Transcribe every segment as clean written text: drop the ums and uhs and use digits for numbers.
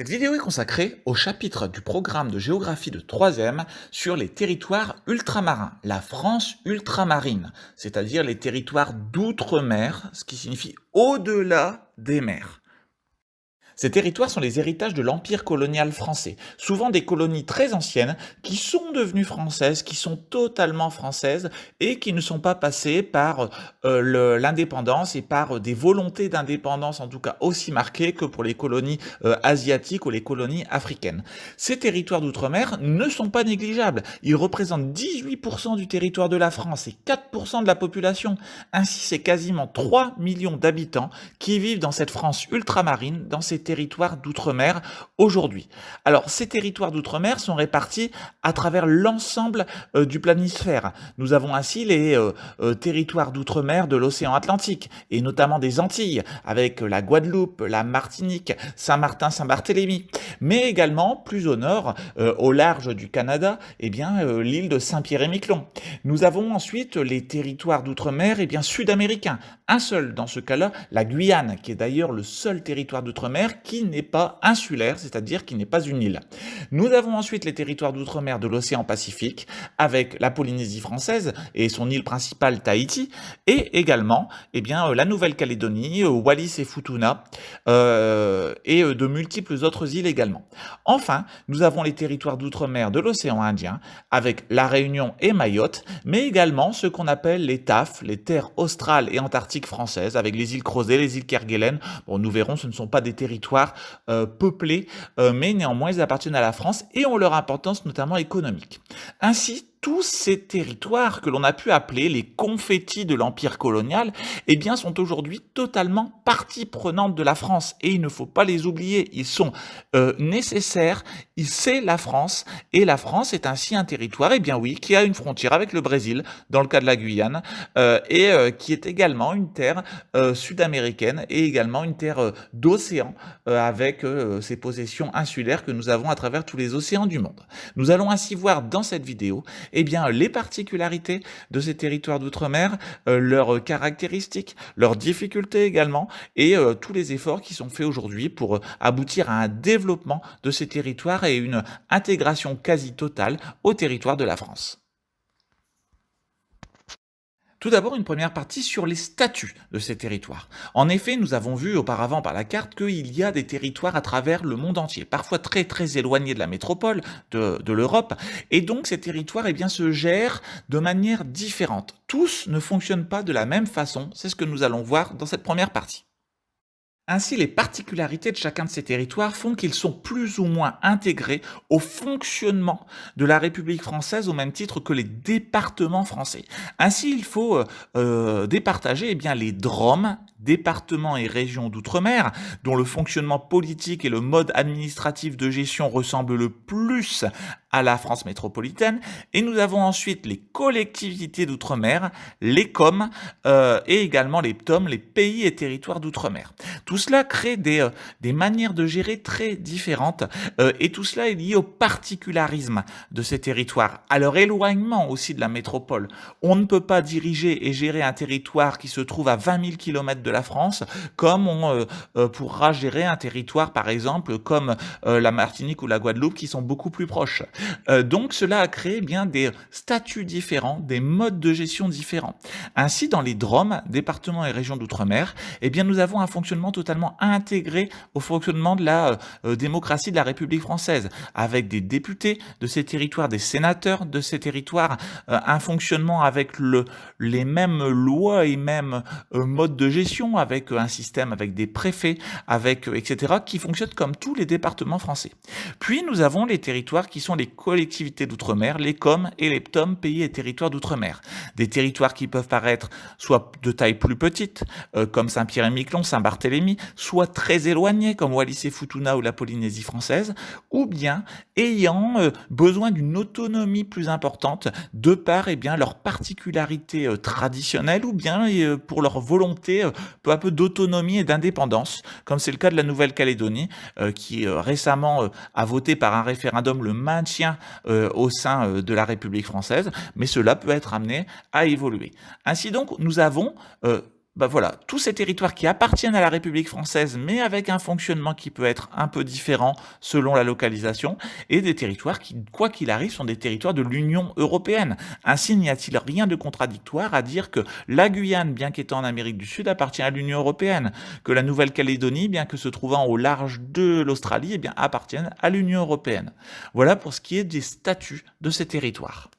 Cette vidéo est consacrée au chapitre du programme de géographie de 3e sur les territoires ultramarins, la France ultramarine, c'est-à-dire les territoires d'outre-mer, ce qui signifie au-delà des mers. Ces territoires sont les héritages de l'empire colonial français, souvent des colonies très anciennes qui sont devenues françaises, qui sont totalement françaises et qui ne sont pas passées par l'indépendance et par des volontés d'indépendance en tout cas aussi marquées que pour les colonies asiatiques ou les colonies africaines. Ces territoires d'outre-mer ne sont pas négligeables, ils représentent 18% du territoire de la France et 4% de la population. Ainsi, c'est quasiment 3 millions d'habitants qui vivent dans cette France ultramarine, dans ces territoires d'outre-mer aujourd'hui. Alors, ces territoires d'outre-mer sont répartis à travers l'ensemble du planisphère. Nous avons ainsi les territoires d'outre-mer de l'océan Atlantique, et notamment des Antilles, avec la Guadeloupe, la Martinique, Saint-Martin, Saint-Barthélemy, mais également, plus au nord, au large du Canada, l'île de Saint-Pierre-et-Miquelon. Nous avons ensuite les territoires d'outre-mer sud-américains. Un seul dans ce cas-là, la Guyane, qui est d'ailleurs le seul territoire d'outre-mer qui n'est pas insulaire, c'est-à-dire qui n'est pas une île. Nous avons ensuite les territoires d'outre-mer de l'océan Pacifique, avec la Polynésie française et son île principale Tahiti, et également la Nouvelle-Calédonie, Wallis et Futuna, et de multiples autres îles également. Enfin, nous avons les territoires d'outre-mer de l'océan Indien, avec la Réunion et Mayotte, mais également ce qu'on appelle les TAF, les terres australes et antarctiques françaises, avec les îles Crozet, les îles Kerguelen. Bon, nous verrons, ce ne sont pas des territoires peuplés, mais néanmoins ils appartiennent à la France et ont leur importance notamment économique. Ainsi, tous ces territoires que l'on a pu appeler les confettis de l'empire colonial, sont aujourd'hui totalement partie prenante de la France et il ne faut pas les oublier, ils sont nécessaires, c'est la France et la France est ainsi un territoire, qui a une frontière avec le Brésil, dans le cas de la Guyane, qui est également une terre sud-américaine et également une terre d'océan avec ces possessions insulaires que nous avons à travers tous les océans du monde. Nous allons ainsi voir dans cette vidéo les particularités de ces territoires d'outre-mer, leurs caractéristiques, leurs difficultés également, et tous les efforts qui sont faits aujourd'hui pour aboutir à un développement de ces territoires et une intégration quasi totale au territoire de la France. Tout d'abord, une première partie sur les statuts de ces territoires. En effet, nous avons vu auparavant par la carte qu'il y a des territoires à travers le monde entier, parfois très très éloignés de la métropole, de l'Europe, et donc ces territoires se gèrent de manière différente. Tous ne fonctionnent pas de la même façon, c'est ce que nous allons voir dans cette première partie. Ainsi, les particularités de chacun de ces territoires font qu'ils sont plus ou moins intégrés au fonctionnement de la République française au même titre que les départements français. Ainsi, il faut départager les DROM, départements et régions d'outre-mer, dont le fonctionnement politique et le mode administratif de gestion ressemblent le plus à la France métropolitaine, et nous avons ensuite les collectivités d'outre-mer, les COM, et également les PTOM, les pays et territoires d'outre-mer. Tout cela crée des manières de gérer très différentes, et tout cela est lié au particularisme de ces territoires, à leur éloignement aussi de la métropole. On ne peut pas diriger et gérer un territoire qui se trouve à 20 000 km de la France, comme on pourra gérer un territoire, par exemple, comme la Martinique ou la Guadeloupe, qui sont beaucoup plus proches. Donc cela a créé des statuts différents, des modes de gestion différents. Ainsi, dans les DROM, départements et régions d'outre-mer, nous avons un fonctionnement totalement intégré au fonctionnement de la démocratie de la République française, avec des députés de ces territoires, des sénateurs de ces territoires, un fonctionnement avec les mêmes lois et mêmes modes de gestion, avec un système avec des préfets, etc., qui fonctionne comme tous les départements français. Puis nous avons les territoires qui sont les collectivités d'outre-mer, les COM et les PTOM, pays et territoires d'outre-mer. Des territoires qui peuvent paraître soit de taille plus petite, comme Saint-Pierre-et-Miquelon, Saint-Barthélemy, soit très éloignés, comme Wallis et Futuna ou la Polynésie française, ou bien ayant besoin d'une autonomie plus importante de par leurs particularités traditionnelles, ou bien pour leur volonté peu à peu d'autonomie et d'indépendance, comme c'est le cas de la Nouvelle-Calédonie, qui récemment a voté par un référendum le maintien au sein de la République française, mais cela peut être amené à évoluer. Ainsi donc, nous avons Bah voilà, tous ces territoires qui appartiennent à la République française, mais avec un fonctionnement qui peut être un peu différent selon la localisation, et des territoires qui, quoi qu'il arrive, sont des territoires de l'Union européenne. Ainsi, n'y a-t-il rien de contradictoire à dire que la Guyane, bien qu'étant en Amérique du Sud, appartient à l'Union européenne, que la Nouvelle-Calédonie, bien que se trouvant au large de l'Australie, eh bien, appartiennent à l'Union européenne. Voilà pour ce qui est des statuts de ces territoires.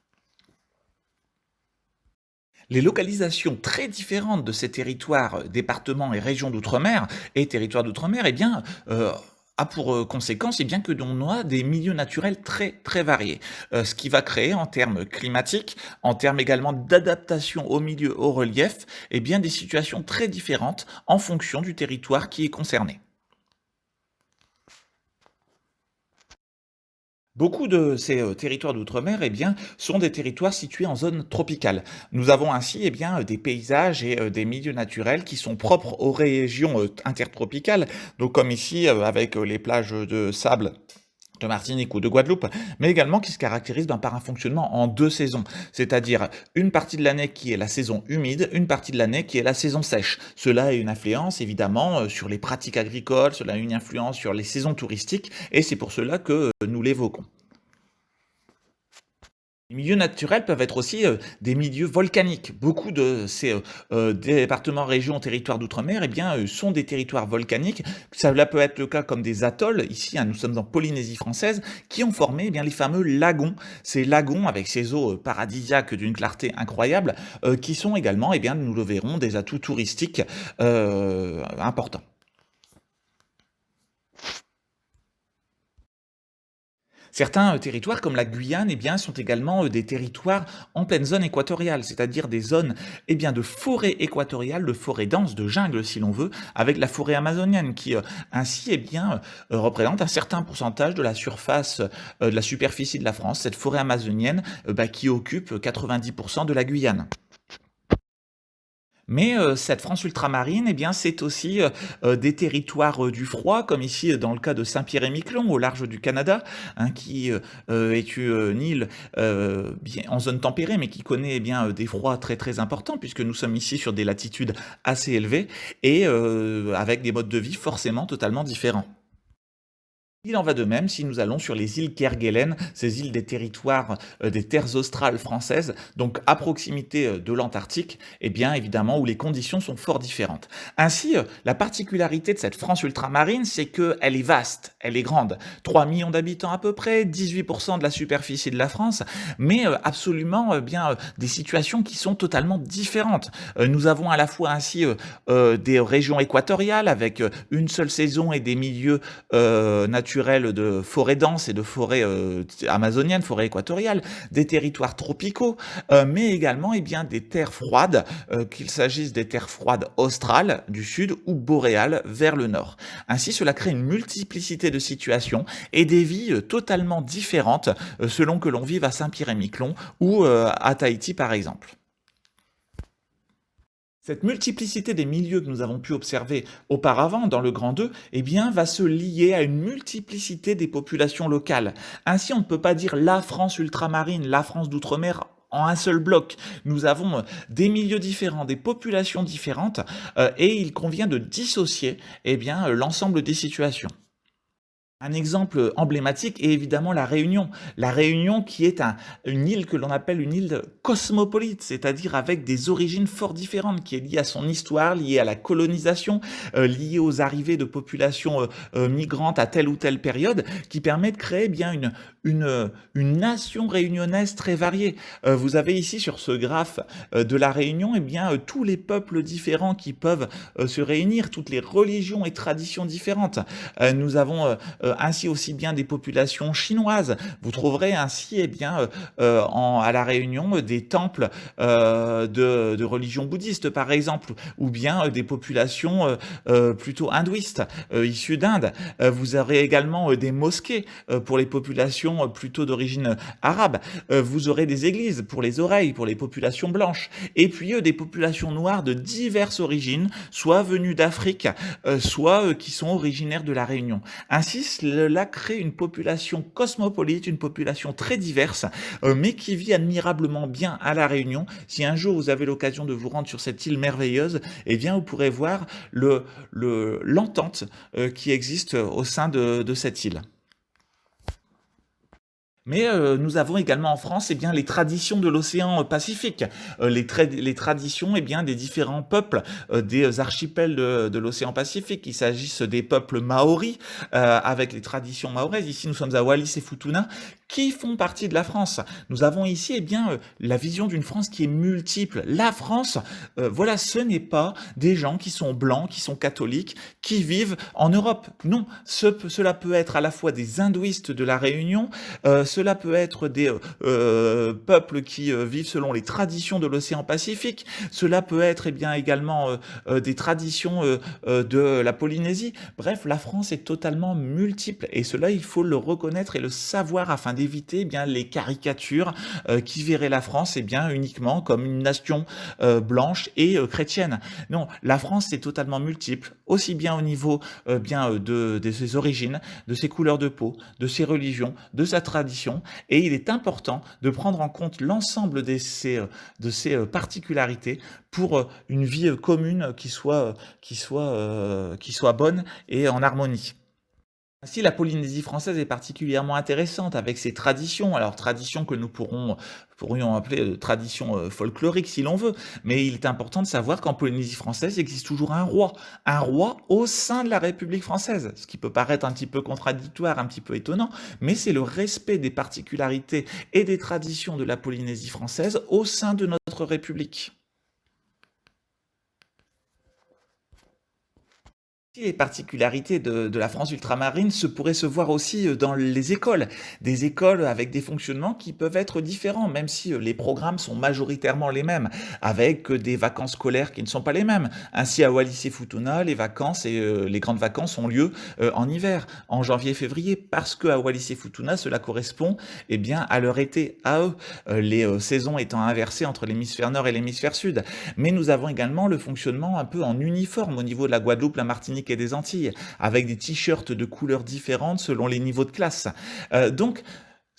Les localisations très différentes de ces territoires, départements et régions d'outre-mer et territoires d'outre-mer, eh bien, a pour conséquence eh bien, que l'on a des milieux naturels très très variés, ce qui va créer en termes climatiques, en termes également d'adaptation au milieu, au relief, eh bien, des situations très différentes en fonction du territoire qui est concerné. Beaucoup de ces territoires d'outre-mer eh bien, sont des territoires situés en zone tropicale. Nous avons ainsi eh bien, des paysages et des milieux naturels qui sont propres aux régions intertropicales, donc comme ici avec les plages de sable de Martinique ou de Guadeloupe, mais également qui se caractérise par un fonctionnement en deux saisons, c'est-à-dire une partie de l'année qui est la saison humide, une partie de l'année qui est la saison sèche. Cela a une influence évidemment sur les pratiques agricoles, cela a une influence sur les saisons touristiques, et c'est pour cela que nous l'évoquons. Les milieux naturels peuvent être aussi des milieux volcaniques. Beaucoup de ces départements, régions, territoires d'outre-mer eh bien, sont des territoires volcaniques. Cela peut être le cas comme des atolls. Ici, hein, nous sommes en Polynésie française, qui ont formé eh bien, les fameux lagons. Ces lagons, avec ces eaux paradisiaques d'une clarté incroyable, qui sont également, eh bien, nous le verrons, des atouts touristiques importants. Certains territoires, comme la Guyane, eh bien, sont également des territoires en pleine zone équatoriale, c'est-à-dire des zones eh bien, de forêt équatoriale, de forêt dense, de jungle si l'on veut, avec la forêt amazonienne qui ainsi eh bien, représente un certain pourcentage de la surface, de la superficie de la France, cette forêt amazonienne qui occupe 90% de la Guyane. Mais cette France ultramarine, eh bien, c'est aussi des territoires du froid, comme ici dans le cas de Saint-Pierre-et-Miquelon, au large du Canada, hein, qui est une île bien, en zone tempérée, mais qui connaît eh bien, des froids très très importants, puisque nous sommes ici sur des latitudes assez élevées, et avec des modes de vie forcément totalement différents. Il en va de même si nous allons sur les îles Kerguelen, ces îles des territoires des terres australes françaises, donc à proximité de l'Antarctique, et bien évidemment où les conditions sont fort différentes. Ainsi, la particularité de cette France ultramarine, c'est qu'elle est vaste, elle est grande. 3 millions d'habitants à peu près, 18% de la superficie de la France, mais absolument bien des situations qui sont totalement différentes. Nous avons à la fois ainsi des régions équatoriales avec une seule saison et des milieux naturels de forêts denses et de forêts amazoniennes, forêts équatoriales, des territoires tropicaux, mais également eh bien, des terres froides, qu'il s'agisse des terres froides australes du sud ou boréales vers le nord. Ainsi, cela crée une multiplicité de situations et des vies totalement différentes selon que l'on vive à Saint-Pierre-et-Miquelon ou à Tahiti par exemple. Cette multiplicité des milieux que nous avons pu observer auparavant dans le Grand 2 eh bien, va se lier à une multiplicité des populations locales. Ainsi, on ne peut pas dire la France ultramarine, la France d'outre-mer en un seul bloc. Nous avons des milieux différents, des populations différentes, et il convient de dissocier eh bien, l'ensemble des situations. Un exemple emblématique est évidemment la Réunion. La Réunion qui est une île que l'on appelle une île cosmopolite, c'est-à-dire avec des origines fort différentes, qui est liée à son histoire, liée à la colonisation, liée aux arrivées de populations migrantes à telle ou telle période, qui permet de créer bien une nation réunionnaise très variée. Vous avez ici sur ce graphe de la Réunion eh bien, tous les peuples différents qui peuvent se réunir, toutes les religions et traditions différentes. Nous avons ainsi aussi bien des populations chinoises. Vous trouverez ainsi eh bien, à La Réunion des temples de religion bouddhiste par exemple, ou bien des populations plutôt hindouistes issues d'Inde. Vous aurez également des mosquées pour les populations plutôt d'origine arabe. Vous aurez des églises pour les oreilles, pour les populations blanches. Et puis des populations noires de diverses origines, soit venues d'Afrique, soit qui sont originaires de La Réunion. Ainsi, cela crée une population cosmopolite, une population très diverse, mais qui vit admirablement bien à La Réunion. Si un jour vous avez l'occasion de vous rendre sur cette île merveilleuse, eh bien vous pourrez voir l'entente qui existe au sein de cette île. Mais nous avons également en France eh bien, les traditions de l'océan Pacifique, les traditions eh bien, des différents peuples des archipels de l'océan Pacifique. Il s'agisse des peuples maoris, avec les traditions maoraises. Ici, nous sommes à Wallis et Futuna, qui font partie de la France. Nous avons ici eh bien, la vision d'une France qui est multiple. La France, voilà, ce n'est pas des gens qui sont blancs, qui sont catholiques, qui vivent en Europe. Non, cela peut être à la fois des hindouistes de la Réunion, cela peut être des peuples qui vivent selon les traditions de l'océan Pacifique, cela peut être eh bien, également des traditions de la Polynésie. Bref, la France est totalement multiple et cela, il faut le reconnaître et le savoir afin d'éviter eh bien, les caricatures qui verraient la France eh bien, uniquement comme une nation blanche et chrétienne. Non, la France est totalement multiple, aussi bien au niveau bien de ses origines, de ses couleurs de peau, de ses religions, de sa tradition, et il est important de prendre en compte l'ensemble de ces particularités pour une vie commune qui soit bonne et en harmonie. Ainsi, la Polynésie française est particulièrement intéressante avec ses traditions, alors traditions que nous pourrions appeler traditions folkloriques si l'on veut, mais il est important de savoir qu'en Polynésie française, il existe toujours un roi au sein de la République française, ce qui peut paraître un petit peu contradictoire, un petit peu étonnant, mais c'est le respect des particularités et des traditions de la Polynésie française au sein de notre République. Les particularités de la France ultramarine pourraient se voir aussi dans les écoles. Des écoles avec des fonctionnements qui peuvent être différents, même si les programmes sont majoritairement les mêmes, avec des vacances scolaires qui ne sont pas les mêmes. Ainsi, à Wallis et Futuna, les vacances et les grandes vacances ont lieu en hiver, en janvier et février, parce qu'à Wallis et Futuna, cela correspond eh bien, à leur été, à eux, les saisons étant inversées entre l'hémisphère nord et l'hémisphère sud. Mais nous avons également le fonctionnement un peu en uniforme au niveau de la Guadeloupe, la Martinique et des Antilles, avec des t-shirts de couleurs différentes selon les niveaux de classe. Donc,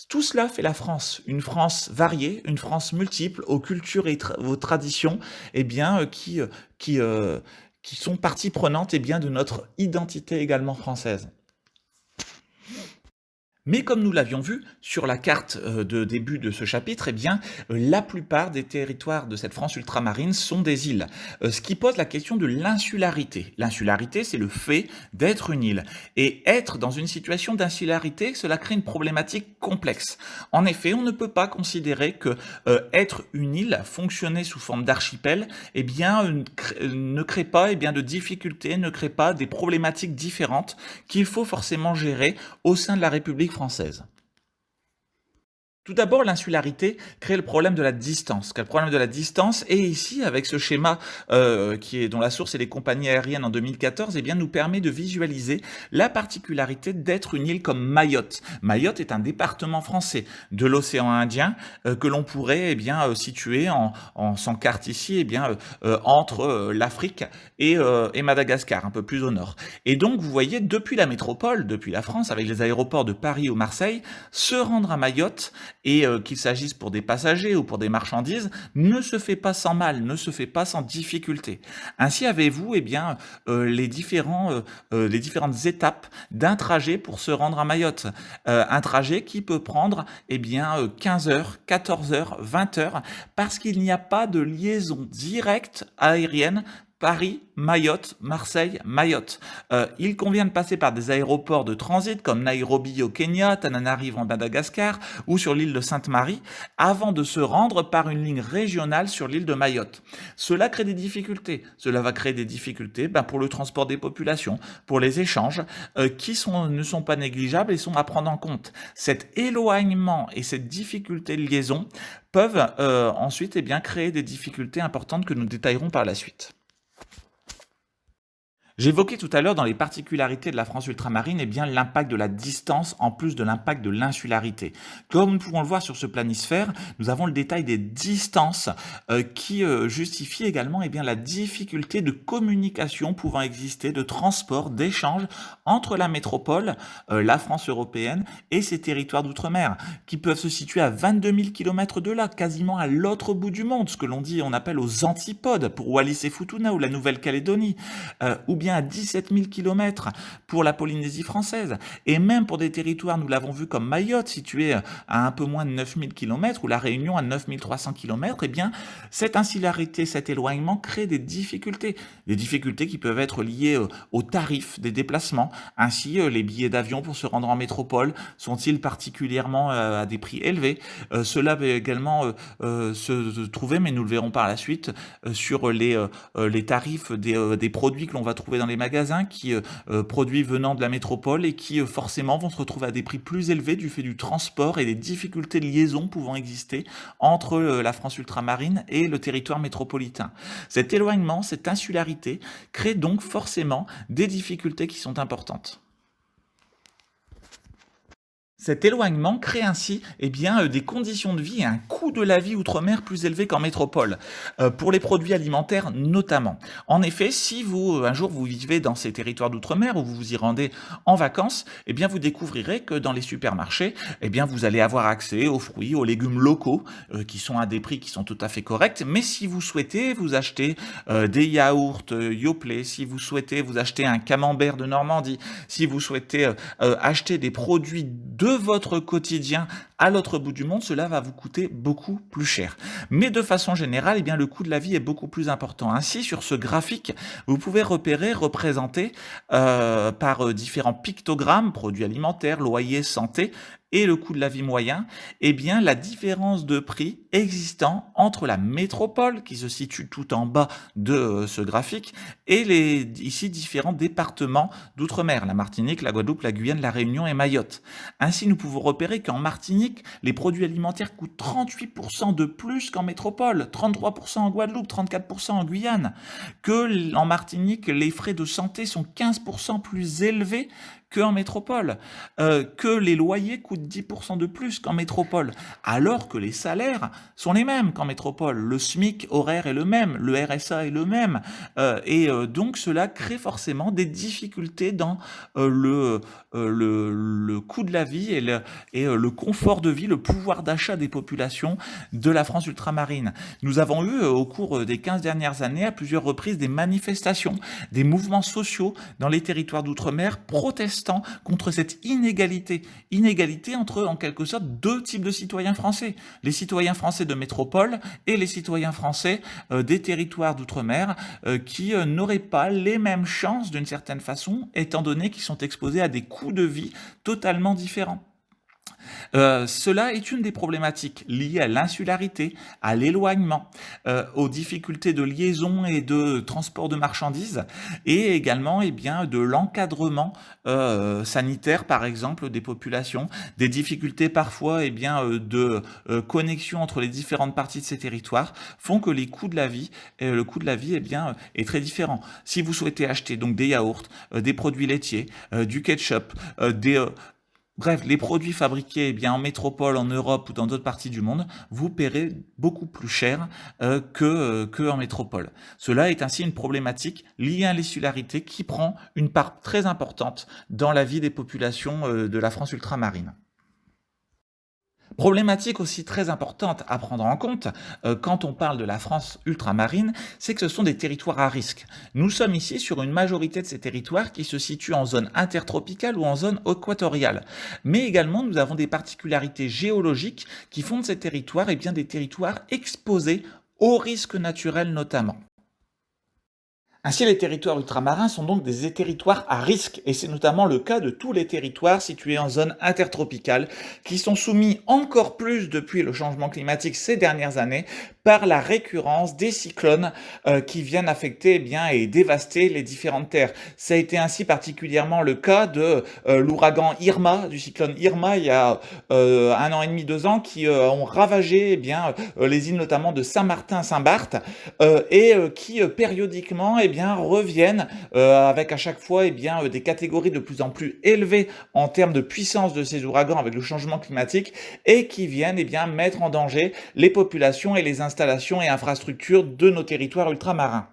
tout cela fait la France, une France variée, une France multiple, aux cultures et aux traditions, eh bien, qui sont partie prenante eh bien, de notre identité également française. Mais comme nous l'avions vu sur la carte de début de ce chapitre, eh bien, la plupart des territoires de cette France ultramarine sont des îles, ce qui pose la question de l'insularité. L'insularité, c'est le fait d'être une île. Et être dans une situation d'insularité, cela crée une problématique complexe. En effet, on ne peut pas considérer que être une île, fonctionner sous forme d'archipel, eh bien, ne crée pas eh bien, de difficultés, ne crée pas des problématiques différentes qu'il faut forcément gérer au sein de la République française. Tout d'abord, l'insularité crée le problème de la distance. Le problème de la distance, et ici, avec ce schéma dont la source est les compagnies aériennes en 2014, eh bien, nous permet de visualiser la particularité d'être une île comme Mayotte. Mayotte est un département français de l'océan Indien que l'on pourrait eh bien, situer en sans carte ici eh bien, entre l'Afrique et Madagascar, un peu plus au nord. Et donc, vous voyez, depuis la métropole, depuis la France, avec les aéroports de Paris ou Marseille, se rendre à Mayotte, et qu'il s'agisse pour des passagers ou pour des marchandises, ne se fait pas sans mal, ne se fait pas sans difficulté. Ainsi avez-vous eh bien, les différentes étapes d'un trajet pour se rendre à Mayotte. Un trajet qui peut prendre eh bien, 15 heures, 14 heures, 20 heures, parce qu'il n'y a pas de liaison directe aérienne Paris, Mayotte, Marseille, Mayotte. Il convient de passer par des aéroports de transit comme Nairobi au Kenya, Tananarive en Madagascar ou sur l'île de Sainte-Marie avant de se rendre par une ligne régionale sur l'île de Mayotte. Cela crée des difficultés. Cela va créer des difficultés pour le transport des populations, pour les échanges qui ne sont pas négligeables et sont à prendre en compte. Cet éloignement et cette difficulté de liaison peuvent ensuite eh bien, créer des difficultés importantes que nous détaillerons par la suite. J'évoquais tout à l'heure dans les particularités de la France ultramarine, eh bien l'impact de la distance en plus de l'impact de l'insularité. Comme nous pouvons le voir sur ce planisphère, nous avons le détail des distances qui justifient également eh bien, la difficulté de communication pouvant exister, de transport, d'échange entre la métropole, la France européenne et ses territoires d'outre-mer, qui peuvent se situer à 22 000 km de là, quasiment à l'autre bout du monde, ce que l'on dit, on appelle aux antipodes, pour Wallis et Futuna ou la Nouvelle-Calédonie, ou bien à 17 000 km pour la Polynésie française, et même pour des territoires, nous l'avons vu comme Mayotte, situé à un peu moins de 9 000 km, ou la Réunion à 9 300 km, eh bien, cette insularité, cet éloignement crée des difficultés qui peuvent être liées aux tarifs des déplacements. Ainsi, les billets d'avion pour se rendre en métropole sont-ils particulièrement à des prix élevés. Cela peut également se trouver, mais nous le verrons par la suite, sur les tarifs des produits que l'on va trouver dans les magasins, qui produits venant de la métropole et qui forcément vont se retrouver à des prix plus élevés du fait du transport et des difficultés de liaison pouvant exister entre la France ultramarine et le territoire métropolitain. Cet éloignement, cette insularité crée donc forcément des difficultés qui sont importantes. Cet éloignement crée ainsi eh bien, des conditions de vie et un coût de la vie outre-mer plus élevé qu'en métropole, pour les produits alimentaires notamment. En effet, si un jour vous vivez dans ces territoires d'outre-mer ou vous vous y rendez en vacances, eh bien, vous découvrirez que dans les supermarchés, eh bien, vous allez avoir accès aux fruits, aux légumes locaux, qui sont à des prix qui sont tout à fait corrects. Mais si vous souhaitez vous acheter des yaourts Yoplait, si vous souhaitez vous acheter un camembert de Normandie, si vous souhaitez acheter des produits de votre quotidien à l'autre bout du monde, cela va vous coûter beaucoup plus cher. Mais de façon générale, eh bien, le coût de la vie est beaucoup plus important. Ainsi, sur ce graphique, vous pouvez représenter par différents pictogrammes, produits alimentaires, loyers, santé, et le coût de la vie moyen, eh bien, la différence de prix existant entre la métropole, qui se situe tout en bas de ce graphique, et les ici différents départements d'outre-mer, la Martinique, la Guadeloupe, la Guyane, la Réunion et Mayotte. Ainsi, nous pouvons repérer qu'en Martinique, les produits alimentaires coûtent 38% de plus qu'en métropole, 33% en Guadeloupe, 34% en Guyane, que en Martinique, les frais de santé sont 15% plus élevés qu'en métropole, que les loyers coûtent 10% de plus qu'en métropole, alors que les salaires sont les mêmes qu'en métropole. Le SMIC horaire est le même, le RSA est le même, donc cela crée forcément des difficultés dans le coût de la vie et le confort de vie, le pouvoir d'achat des populations de la France ultramarine. Nous avons eu au cours des 15 dernières années à plusieurs reprises des manifestations, des mouvements sociaux dans les territoires d'outre-mer protestant contre cette inégalité entre en quelque sorte deux types de citoyens français, les citoyens français de métropole et les citoyens français des territoires d'outre-mer qui n'auraient pas les mêmes chances d'une certaine façon, étant donné qu'ils sont exposés à des coûts de vie totalement différents. Cela est une des problématiques liées à l'insularité, à l'éloignement, aux difficultés de liaison et de transport de marchandises, et également eh bien, de l'encadrement sanitaire, par exemple, des populations, des difficultés parfois eh bien, de connexion entre les différentes parties de ces territoires, font que les coûts de la vie, le coût de la vie eh bien, est très différent. Si vous souhaitez acheter donc des yaourts, des produits laitiers, du ketchup, bref, les produits fabriqués eh bien, en métropole, en Europe ou dans d'autres parties du monde, vous paierez beaucoup plus cher que en métropole. Cela est ainsi une problématique liée à l'insularité qui prend une part très importante dans la vie des populations de la France ultramarine. Problématique aussi très importante à prendre en compte quand on parle de la France ultramarine, c'est que ce sont des territoires à risque. Nous sommes ici sur une majorité de ces territoires qui se situent en zone intertropicale ou en zone équatoriale. Mais également, nous avons des particularités géologiques qui font de ces territoires eh bien, des territoires exposés aux risques naturels notamment. Ainsi, les territoires ultramarins sont donc des territoires à risque, et c'est notamment le cas de tous les territoires situés en zone intertropicale, qui sont soumis encore plus depuis le changement climatique ces dernières années par la récurrence des cyclones qui viennent affecter et dévaster les différentes terres. Ça a été ainsi particulièrement le cas de l'ouragan Irma, du cyclone Irma, il y a 1 an et demi, 2 ans, qui ont ravagé les îles notamment de Saint-Martin, Saint-Barth, qui périodiquement reviennent avec à chaque fois des catégories de plus en plus élevées en termes de puissance de ces ouragans avec le changement climatique et qui viennent mettre en danger les populations et les installations et infrastructures de nos territoires ultramarins.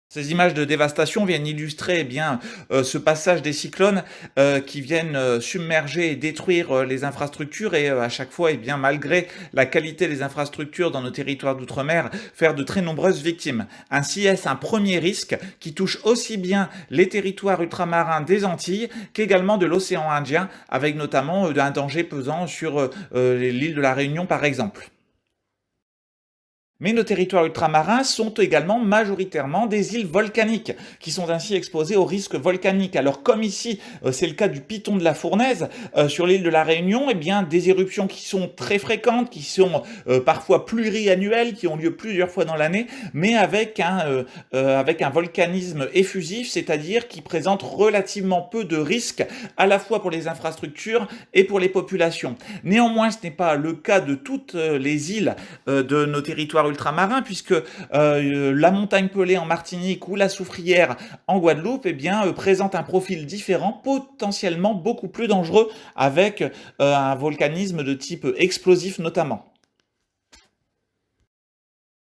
Ces images de dévastation viennent illustrer ce passage des cyclones qui viennent submerger et détruire les infrastructures et à chaque fois, malgré la qualité des infrastructures dans nos territoires d'outre-mer, faire de très nombreuses victimes. Ainsi, est-ce un premier risque qui touche aussi bien les territoires ultramarins des Antilles qu'également de l'océan Indien, avec notamment un danger pesant sur l'île de la Réunion par exemple. Mais nos territoires ultramarins sont également majoritairement des îles volcaniques, qui sont ainsi exposées aux risques volcaniques. Alors comme ici, c'est le cas du Piton de la Fournaise, sur l'île de la Réunion, des éruptions qui sont très fréquentes, qui sont parfois pluriannuelles, qui ont lieu plusieurs fois dans l'année, mais avec un volcanisme effusif, c'est-à-dire qui présente relativement peu de risques, à la fois pour les infrastructures et pour les populations. Néanmoins, ce n'est pas le cas de toutes les îles de nos territoires ultramarins, puisque la montagne Pelée en Martinique ou la Soufrière en Guadeloupe présente un profil différent, potentiellement beaucoup plus dangereux, avec un volcanisme de type explosif notamment.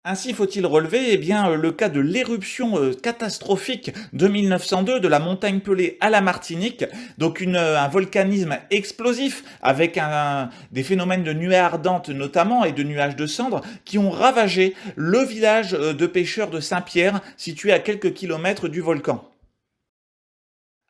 Ainsi, faut-il relever le cas de l'éruption catastrophique de 1902 de la montagne Pelée à la Martinique, donc un volcanisme explosif avec des phénomènes de nuées ardentes notamment et de nuages de cendres qui ont ravagé le village de pêcheurs de Saint-Pierre situé à quelques kilomètres du volcan.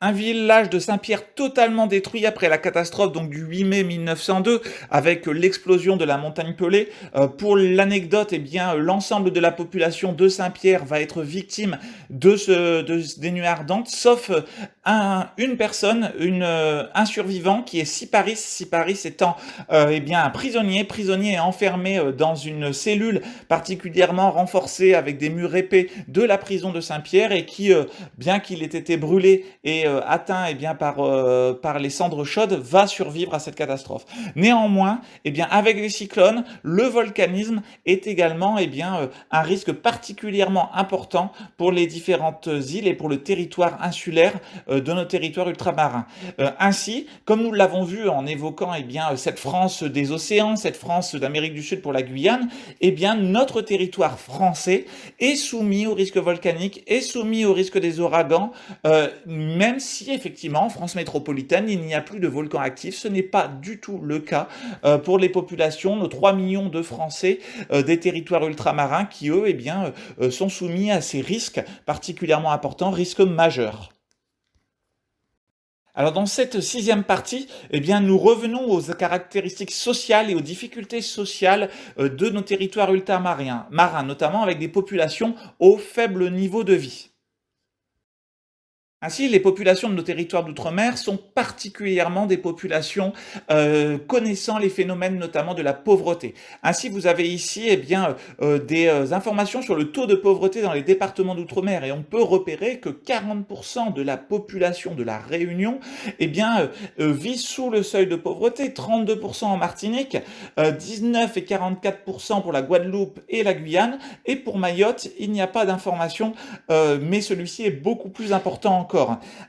Un village de Saint-Pierre totalement détruit après la catastrophe donc du 8 mai 1902 avec l'explosion de la montagne Pelée. Pour l'anecdote, l'ensemble de la population de Saint-Pierre va être victime des nuées ardentes, sauf une personne, un survivant qui est Siparis. Siparis étant un prisonnier enfermé dans une cellule particulièrement renforcée avec des murs épais de la prison de Saint-Pierre et qui, bien qu'il ait été brûlé et atteint par les cendres chaudes, va survivre à cette catastrophe. Néanmoins, avec les cyclones, le volcanisme est également un risque particulièrement important pour les différentes îles et pour le territoire insulaire de nos territoires ultramarins. Ainsi, comme nous l'avons vu en évoquant cette France des océans, cette France d'Amérique du Sud pour la Guyane, notre territoire français est soumis au risque volcanique, est soumis au risque des ouragans, même si effectivement en France métropolitaine il n'y a plus de volcans actifs. Ce n'est pas du tout le cas pour les populations, nos 3 millions de Français des territoires ultramarins qui eux sont soumis à ces risques particulièrement importants, risques majeurs. Alors dans cette 6e partie, nous revenons aux caractéristiques sociales et aux difficultés sociales de nos territoires ultramarins, notamment avec des populations au faible niveau de vie. Ainsi, les populations de nos territoires d'outre-mer sont particulièrement des populations connaissant les phénomènes notamment de la pauvreté. Ainsi, vous avez ici des informations sur le taux de pauvreté dans les départements d'outre-mer et on peut repérer que 40% de la population de la Réunion vit sous le seuil de pauvreté, 32% en Martinique, 19 et 44% pour la Guadeloupe et la Guyane, et pour Mayotte, il n'y a pas d'information, mais celui-ci est beaucoup plus important encore.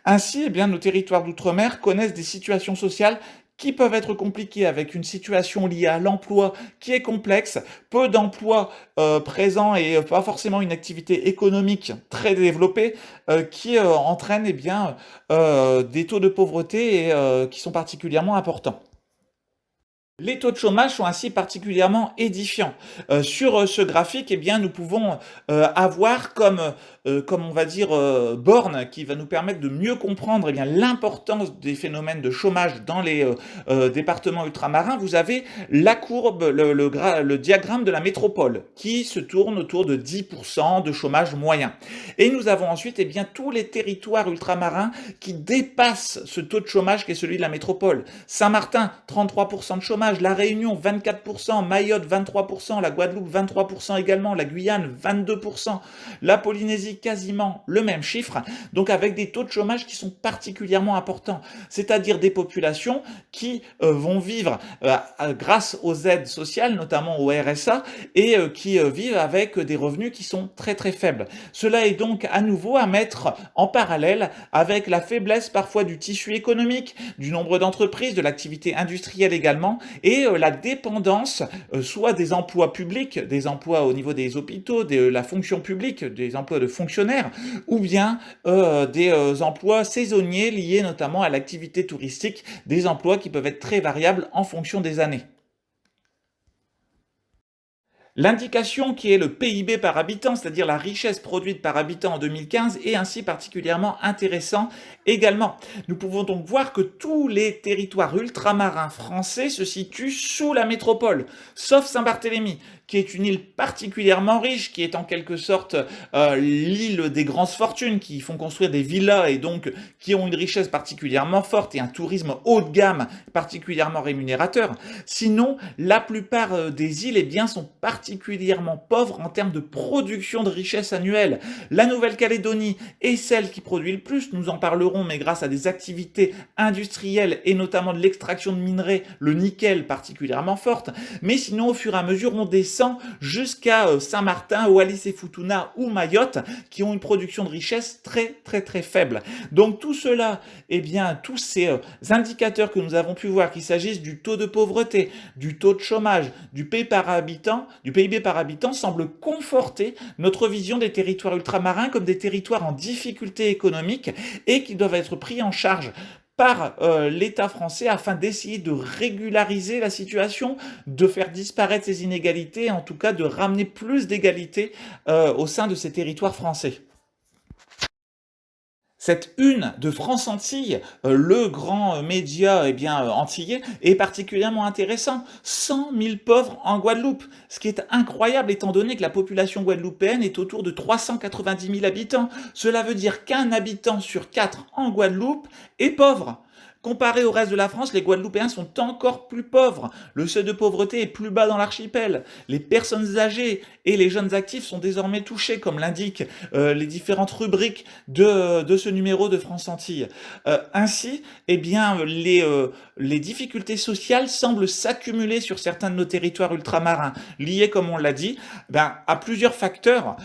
Ainsi, nos territoires d'outre-mer connaissent des situations sociales qui peuvent être compliquées, avec une situation liée à l'emploi qui est complexe, peu d'emplois présents et pas forcément une activité économique très développée qui entraîne des taux de pauvreté qui sont particulièrement importants. Les taux de chômage sont ainsi particulièrement édifiants. Sur ce graphique, nous pouvons avoir comme on va dire, borne qui va nous permettre de mieux comprendre l'importance des phénomènes de chômage dans les départements ultramarins. Vous avez la courbe, le diagramme de la métropole qui se tourne autour de 10% de chômage moyen. Et nous avons ensuite tous les territoires ultramarins qui dépassent ce taux de chômage qui est celui de la métropole. Saint-Martin, 33% de chômage. chômage, la Réunion 24%, Mayotte 23%, la Guadeloupe 23% également, la Guyane 22%, la Polynésie quasiment le même chiffre, donc avec des taux de chômage qui sont particulièrement importants, c'est-à-dire des populations qui vont vivre grâce aux aides sociales, notamment au RSA, et qui vivent avec des revenus qui sont très très faibles. Cela est donc à nouveau à mettre en parallèle avec la faiblesse parfois du tissu économique, du nombre d'entreprises, de l'activité industrielle également, et la dépendance soit des emplois publics, des emplois au niveau des hôpitaux, de la fonction publique, des emplois de fonctionnaires, ou bien des emplois saisonniers liés notamment à l'activité touristique, des emplois qui peuvent être très variables en fonction des années. L'indication qui est le PIB par habitant, c'est-à-dire la richesse produite par habitant en 2015, est ainsi particulièrement intéressant également. Nous pouvons donc voir que tous les territoires ultramarins français se situent sous la métropole, sauf Saint-Barthélemy, qui est une île particulièrement riche, qui est en quelque sorte l'île des grandes fortunes, qui font construire des villas et donc qui ont une richesse particulièrement forte et un tourisme haut de gamme particulièrement rémunérateur. Sinon, la plupart des îles sont particulièrement pauvres en termes de production de richesse annuelle. La Nouvelle-Calédonie est celle qui produit le plus, nous en parlerons, mais grâce à des activités industrielles et notamment de l'extraction de minerais, le nickel particulièrement forte. Mais sinon, au fur et à mesure, on descend jusqu'à Saint-Martin, Wallis et Futuna ou Mayotte, qui ont une production de richesse très très très faible. Donc tout cela, tous ces indicateurs que nous avons pu voir, qu'il s'agisse du taux de pauvreté, du taux de chômage, du PIB par habitant, semblent conforter notre vision des territoires ultramarins comme des territoires en difficulté économique et qui doivent être pris en charge par l'État français afin d'essayer de régulariser la situation, de faire disparaître ces inégalités, en tout cas de ramener plus d'égalité au sein de ces territoires français. Cette une de France Antilles, le grand média antillais, est particulièrement intéressant. 100 000 pauvres en Guadeloupe, ce qui est incroyable étant donné que la population guadeloupéenne est autour de 390 000 habitants. Cela veut dire qu'un habitant sur 4 en Guadeloupe est pauvre. Comparé au reste de la France, les Guadeloupéens sont encore plus pauvres. Le seuil de pauvreté est plus bas dans l'archipel. Les personnes âgées et les jeunes actifs sont désormais touchés, comme l'indiquent les différentes rubriques de ce numéro de France Antilles. Ainsi, les difficultés sociales semblent s'accumuler sur certains de nos territoires ultramarins, liés, comme on l'a dit, à plusieurs facteurs.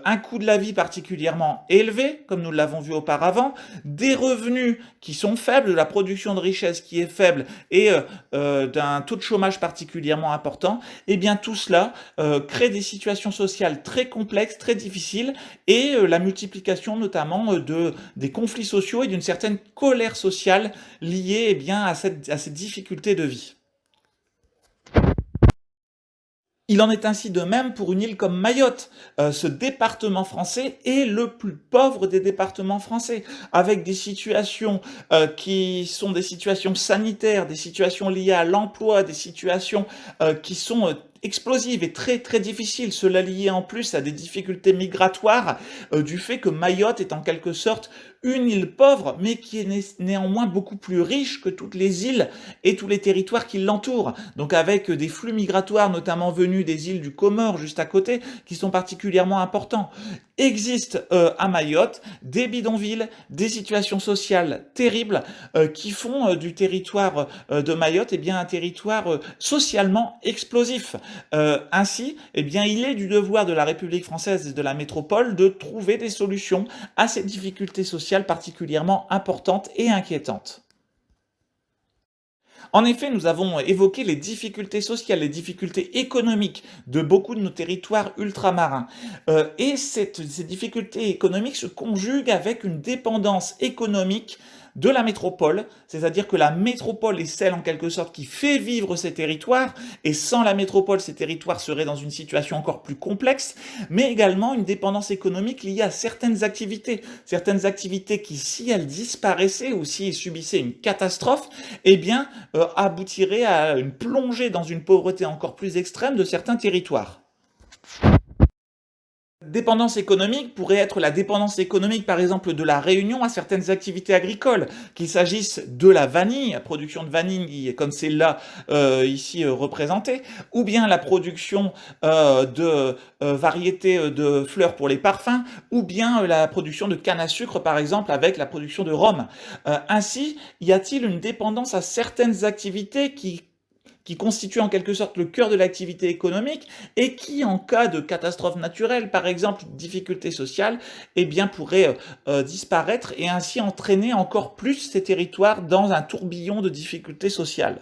Un coût de la vie particulièrement élevé, comme nous l'avons vu auparavant, des revenus qui sont faibles, de la production de richesse qui est faible et d'un taux de chômage particulièrement important, tout cela crée des situations sociales très complexes, très difficiles et la multiplication notamment des conflits sociaux et d'une certaine colère sociale liée à cette difficulté de vie. Il en est ainsi de même pour une île comme Mayotte. Ce département français est le plus pauvre des départements français, avec des situations qui sont des situations sanitaires, des situations liées à l'emploi, des situations qui sont explosive et très très difficile, cela lié en plus à des difficultés migratoires du fait que Mayotte est en quelque sorte une île pauvre, mais qui est néanmoins beaucoup plus riche que toutes les îles et tous les territoires qui l'entourent. Donc avec des flux migratoires, notamment venus des îles du Comore juste à côté, qui sont particulièrement importants. Existent à Mayotte des bidonvilles, des situations sociales terribles qui font du territoire de Mayotte un territoire socialement explosif. Ainsi, il est du devoir de la République française et de la métropole de trouver des solutions à ces difficultés sociales particulièrement importantes et inquiétantes. En effet, nous avons évoqué les difficultés sociales, les difficultés économiques de beaucoup de nos territoires ultramarins. Ces difficultés économiques se conjuguent avec une dépendance économique de la métropole, c'est-à-dire que la métropole est celle en quelque sorte qui fait vivre ces territoires, et sans la métropole, ces territoires seraient dans une situation encore plus complexe, mais également une dépendance économique liée à certaines activités qui, si elles disparaissaient ou si elles subissaient une catastrophe, aboutiraient à une plongée dans une pauvreté encore plus extrême de certains territoires. Dépendance économique pourrait être la dépendance économique, par exemple, de la Réunion à certaines activités agricoles, qu'il s'agisse de la vanille, la production de vanille comme c'est là ici représenté, ou bien la production de variétés de fleurs pour les parfums, ou bien la production de canne à sucre, par exemple, avec la production de rhum. Ainsi, y a-t-il une dépendance à certaines activités qui constitue en quelque sorte le cœur de l'activité économique et qui, en cas de catastrophe naturelle, par exemple difficultés sociales, eh bien pourrait disparaître et ainsi entraîner encore plus ces territoires dans un tourbillon de difficultés sociales.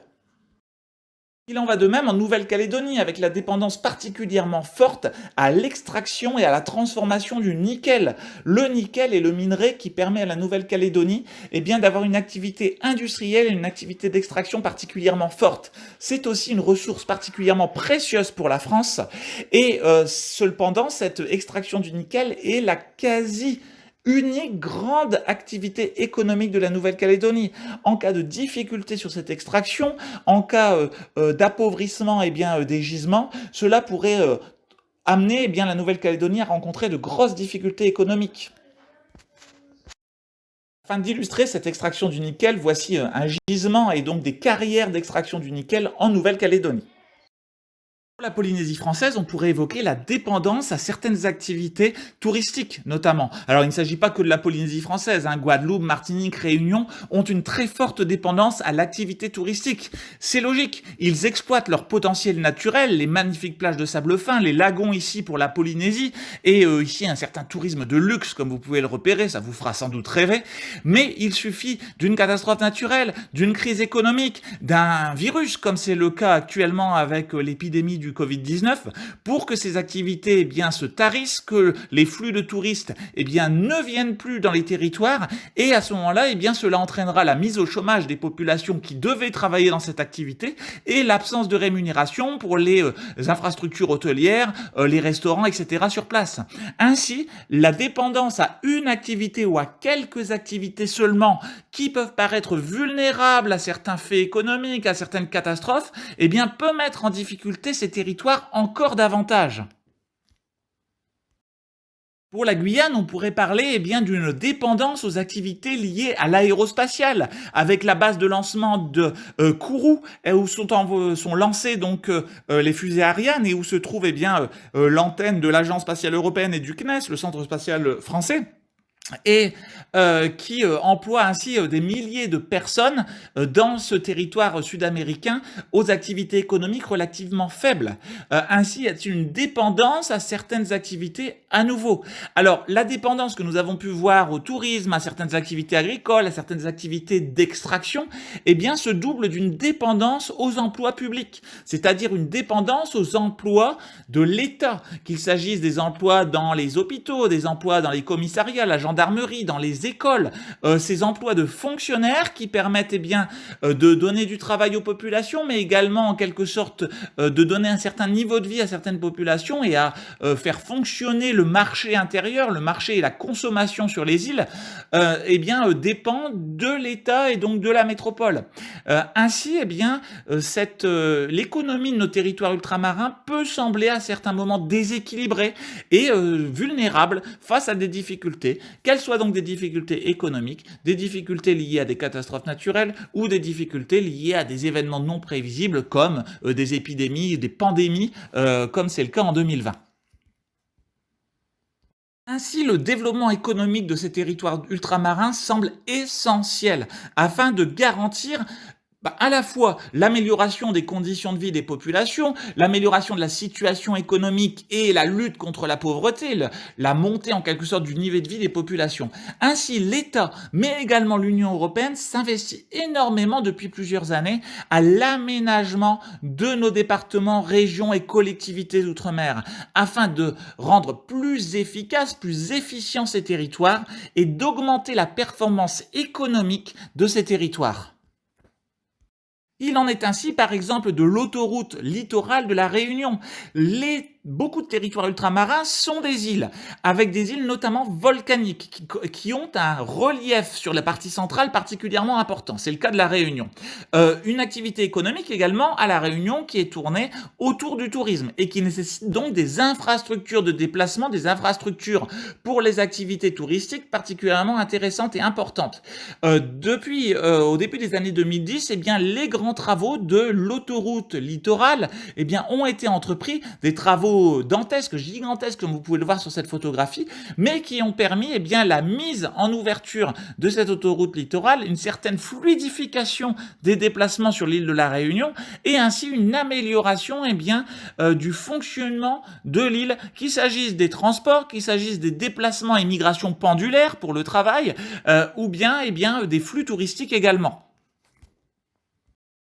Il en va de même en Nouvelle-Calédonie, avec la dépendance particulièrement forte à l'extraction et à la transformation du nickel. Le nickel est le minerai qui permet à la Nouvelle-Calédonie eh bien, d'avoir une activité industrielle et une activité d'extraction particulièrement forte. C'est aussi une ressource particulièrement précieuse pour la France et cependant, cette extraction du nickel est la quasi unique grande activité économique de la Nouvelle-Calédonie. En cas de difficulté sur cette extraction, en cas d'appauvrissement des gisements, cela pourrait amener la Nouvelle-Calédonie à rencontrer de grosses difficultés économiques. Afin d'illustrer cette extraction du nickel, voici un gisement et donc des carrières d'extraction du nickel en Nouvelle-Calédonie. Pour la Polynésie française, on pourrait évoquer la dépendance à certaines activités touristiques, notamment. Alors, il ne s'agit pas que de la Polynésie française. Guadeloupe, Martinique, Réunion ont une très forte dépendance à l'activité touristique. C'est logique. Ils exploitent leur potentiel naturel, les magnifiques plages de sable fin, les lagons ici pour la Polynésie, et ici un certain tourisme de luxe, comme vous pouvez le repérer, ça vous fera sans doute rêver. Mais il suffit d'une catastrophe naturelle, d'une crise économique, d'un virus, comme c'est le cas actuellement avec l'épidémie du Covid-19 pour que ces activités se tarissent, que les flux de touristes ne viennent plus dans les territoires et à ce moment-là cela entraînera la mise au chômage des populations qui devaient travailler dans cette activité et l'absence de rémunération pour les infrastructures hôtelières, les restaurants, etc. sur place. Ainsi, la dépendance à une activité ou à quelques activités seulement qui peuvent paraître vulnérables à certains faits économiques, à certaines catastrophes, peut mettre en difficulté ces territoires encore davantage. Pour la Guyane, on pourrait parler d'une dépendance aux activités liées à l'aérospatiale, avec la base de lancement de Kourou, où sont lancées donc les fusées Ariane et où se trouve l'antenne de l'Agence spatiale européenne et du CNES, le centre spatial français, et qui emploie ainsi des milliers de personnes dans ce territoire sud-américain aux activités économiques relativement faibles. Ainsi, y a-t-il une dépendance à certaines activités à nouveau. Alors, la dépendance que nous avons pu voir au tourisme, à certaines activités agricoles, à certaines activités d'extraction, se double d'une dépendance aux emplois publics, c'est-à-dire une dépendance aux emplois de l'État, qu'il s'agisse des emplois dans les hôpitaux, des emplois dans les commissariats, la gendarmerie, dans les écoles, ces emplois de fonctionnaires qui permettent de donner du travail aux populations, mais également en quelque sorte de donner un certain niveau de vie à certaines populations et à faire fonctionner le marché intérieur, le marché et la consommation sur les îles, dépend de l'État et donc de la métropole. Ainsi, l'économie de nos territoires ultramarins peut sembler à certains moments déséquilibrée et vulnérable face à des difficultés, qu'elles soient donc des difficultés économiques, des difficultés liées à des catastrophes naturelles ou des difficultés liées à des événements non prévisibles comme des épidémies, des pandémies, comme c'est le cas en 2020. Ainsi, le développement économique de ces territoires ultramarins semble essentiel afin de garantir à la fois l'amélioration des conditions de vie des populations, l'amélioration de la situation économique et la lutte contre la pauvreté, la montée en quelque sorte du niveau de vie des populations. Ainsi, l'État, mais également l'Union européenne, s'investit énormément depuis plusieurs années à l'aménagement de nos départements, régions et collectivités d'outre-mer, afin de rendre plus efficaces, plus efficients ces territoires et d'augmenter la performance économique de ces territoires. Il en est ainsi, par exemple, de l'autoroute littorale de la Réunion. Les beaucoup de territoires ultramarins sont des îles, avec des îles notamment volcaniques, qui ont un relief sur la partie centrale particulièrement important. C'est le cas de la Réunion. Une activité économique également à la Réunion qui est tournée autour du tourisme et qui nécessite donc des infrastructures de déplacement, des infrastructures pour les activités touristiques particulièrement intéressantes et importantes. Au début des années 2010, eh bien, les grands travaux de l'autoroute littorale eh bien, ont été entrepris, des travaux dantesques, gigantesques, comme vous pouvez le voir sur cette photographie, mais qui ont permis eh bien, la mise en ouverture de cette autoroute littorale, une certaine fluidification des déplacements sur l'île de la Réunion et ainsi une amélioration eh bien, du fonctionnement de l'île, qu'il s'agisse des transports, qu'il s'agisse des déplacements et migrations pendulaires pour le travail, ou bien, eh bien des flux touristiques également.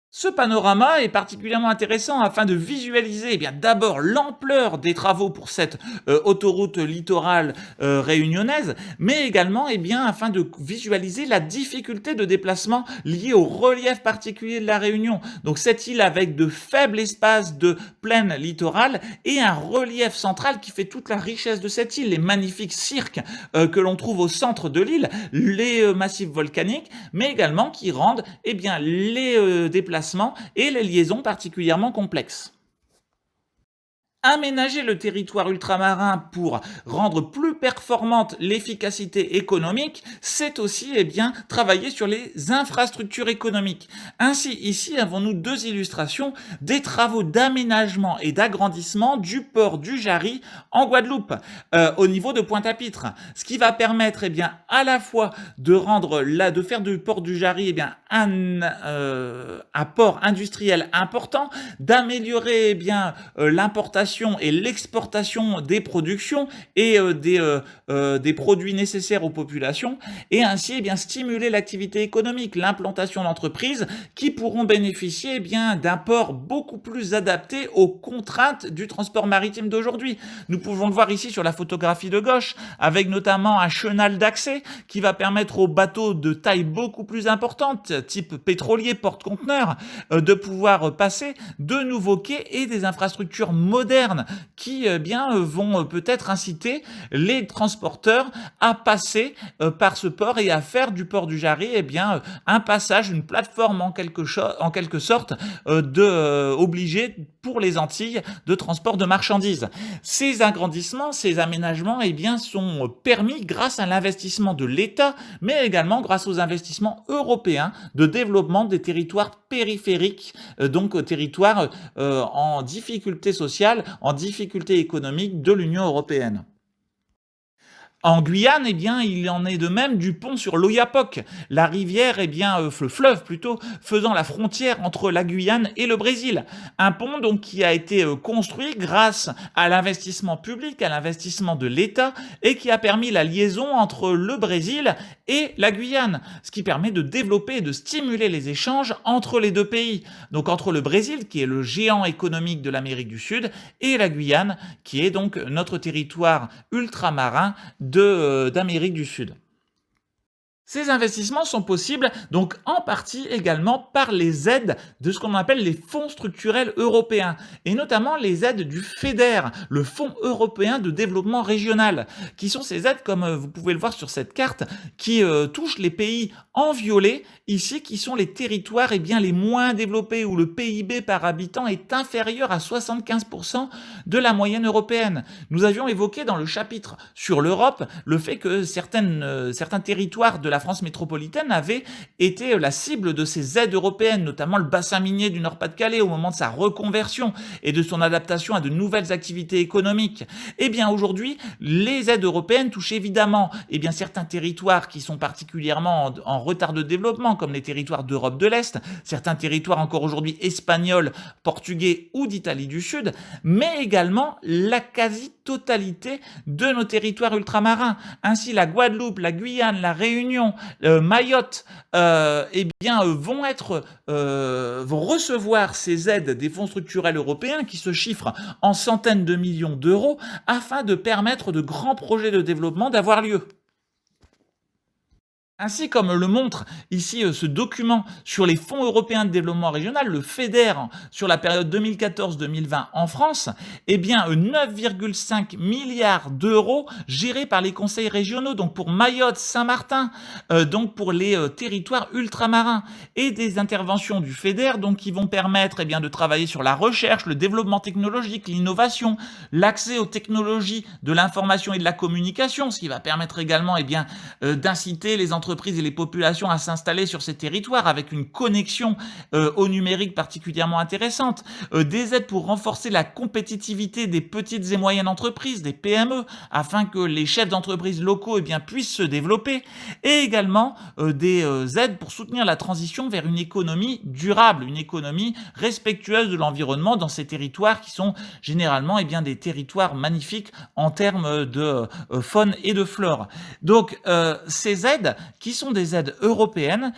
Ce panorama est particulièrement intéressant afin de visualiser eh bien, d'abord l'ampleur des travaux pour cette autoroute littorale réunionnaise, mais également eh bien, afin de visualiser la difficulté de déplacement liée au relief particulier de la Réunion. Donc cette île avec de faibles espaces de plaine littorale et un relief central qui fait toute la richesse de cette île, les magnifiques cirques que l'on trouve au centre de l'île, les massifs volcaniques, mais également qui rendent eh bien, les déplacements et les liaisons particulièrement complexes. Aménager le territoire ultramarin pour rendre plus performante l'efficacité économique, c'est aussi eh bien, travailler sur les infrastructures économiques. Ainsi, ici, avons-nous deux illustrations des travaux d'aménagement et d'agrandissement du port du Jarry en Guadeloupe, au niveau de Pointe-à-Pitre. Ce qui va permettre eh bien, à la fois de faire du port du Jarry eh bien, un port industriel important, d'améliorer eh bien, l'importation et l'exportation des productions et des produits nécessaires aux populations et ainsi eh bien, stimuler l'activité économique, l'implantation d'entreprises qui pourront bénéficier eh bien, d'un port beaucoup plus adapté aux contraintes du transport maritime d'aujourd'hui. Nous pouvons le voir ici sur la photographie de gauche avec notamment un chenal d'accès qui va permettre aux bateaux de taille beaucoup plus importante, type pétrolier, porte-conteneurs, de pouvoir passer de nouveaux quais et des infrastructures modernes qui vont peut-être inciter les transporteurs à passer par ce port et à faire du port du Jarry un passage, une plateforme en quelque sorte obligé pour les Antilles de transport de marchandises. Ces agrandissements, ces aménagements sont permis grâce à l'investissement de l'État, mais également grâce aux investissements européens de développement des territoires périphériques, donc territoires en difficulté sociale, en difficulté économique de l'Union européenne. En Guyane, il en est de même du pont sur l'Oyapock, la rivière, le fleuve plutôt, faisant la frontière entre la Guyane et le Brésil. Un pont donc qui a été construit grâce à l'investissement public, à l'investissement de l'État, et qui a permis la liaison entre le Brésil et la Guyane, ce qui permet de développer et de stimuler les échanges entre les deux pays. Donc entre le Brésil, qui est le géant économique de l'Amérique du Sud, et la Guyane, qui est donc notre territoire ultramarin d'Amérique du Sud. Ces investissements sont possibles donc en partie également par les aides de ce qu'on appelle les fonds structurels européens et notamment les aides du FEDER, le Fonds européen de développement régional, qui sont ces aides comme vous pouvez le voir sur cette carte qui touchent les pays en violet ici qui sont les territoires les moins développés où le PIB par habitant est inférieur à 75% de la moyenne européenne. Nous avions évoqué dans le chapitre sur l'Europe le fait que certains territoires de la France métropolitaine avait été la cible de ces aides européennes, notamment le bassin minier du Nord-Pas-de-Calais au moment de sa reconversion et de son adaptation à de nouvelles activités économiques. Aujourd'hui, les aides européennes touchent évidemment certains territoires qui sont particulièrement en retard de développement, comme les territoires d'Europe de l'Est, certains territoires encore aujourd'hui espagnols, portugais ou d'Italie du Sud, mais également la quasi-totalité de nos territoires ultramarins. Ainsi, la Guadeloupe, la Guyane, la Réunion, Mayotte, vont recevoir ces aides des fonds structurels européens qui se chiffrent en centaines de millions d'euros afin de permettre de grands projets de développement d'avoir lieu. Ainsi, comme le montre ici ce document sur les fonds européens de développement régional, le FEDER, sur la période 2014-2020 en France, eh bien 9,5 milliards d'euros gérés par les conseils régionaux, donc pour Mayotte, Saint-Martin, donc pour les territoires ultramarins, et des interventions du FEDER donc, qui vont permettre de travailler sur la recherche, le développement technologique, l'innovation, l'accès aux technologies de l'information et de la communication, ce qui va permettre également d'inciter les entreprises et les populations à s'installer sur ces territoires avec une connexion au numérique particulièrement intéressante, des aides pour renforcer la compétitivité des petites et moyennes entreprises, des PME, afin que les chefs d'entreprise locaux puissent se développer, et également des aides pour soutenir la transition vers une économie durable, une économie respectueuse de l'environnement dans ces territoires qui sont généralement des territoires magnifiques en termes de faune et de flore. Donc ces aides, qui sont des aides européennes,